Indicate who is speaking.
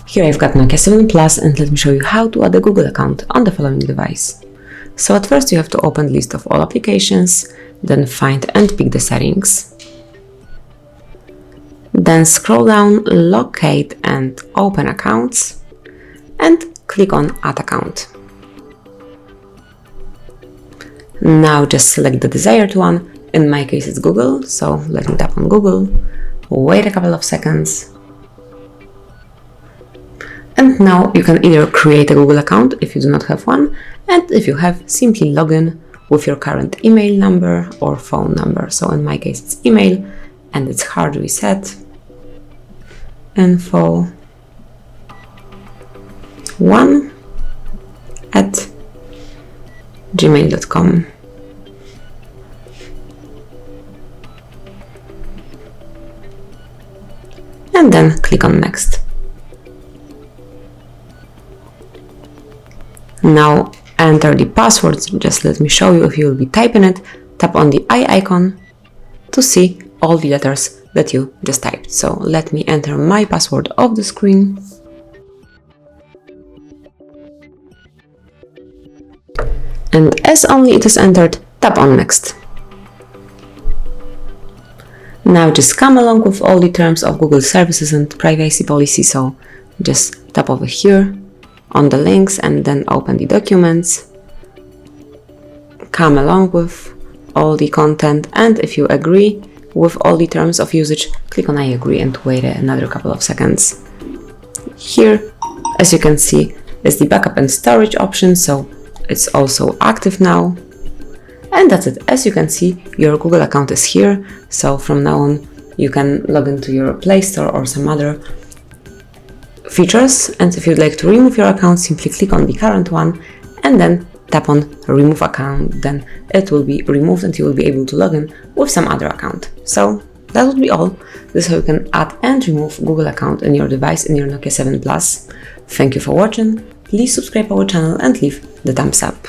Speaker 1: Here I've got Nokia 7 Plus, and let me show you how to add a Google account on the following device. So at first you have to open the list of all applications, then find and pick the settings. Then scroll down, locate and open accounts, and click on Add Account. Now just select the desired one. In my case it's Google, so let me tap on Google, wait a couple of seconds. And now you can either create a Google account if you do not have one, and if you have, simply log in with your current email number or phone number. So in my case it's email, and it's HardReset.Info 1@gmail.com. And then click on Next. Now enter the password. Just let me show you. If you will be typing it, tap on the eye icon to see all the letters that you just typed. So let me enter my password off the screen. And as only it is entered, tap on Next. Now just come along with all the terms of Google services and privacy policy. So just tap over here on the links and then open the documents. Come along with all the content, and if you agree with all the terms of usage, click on I agree and wait another couple of seconds. Here, as you can see, is the backup and storage option, so it's also active now. And that's it. As you can see, your Google account is here, so from now on you can log into your Play Store or some other features. And if you'd like to remove your account, simply click on the current one and then tap on remove account. Then it will be removed and you will be able to log in with some other account. So that would be all. This is how you can add and remove Google account in your device in your Nokia 7 Plus. Thank you for watching. Please subscribe our channel and leave the thumbs up.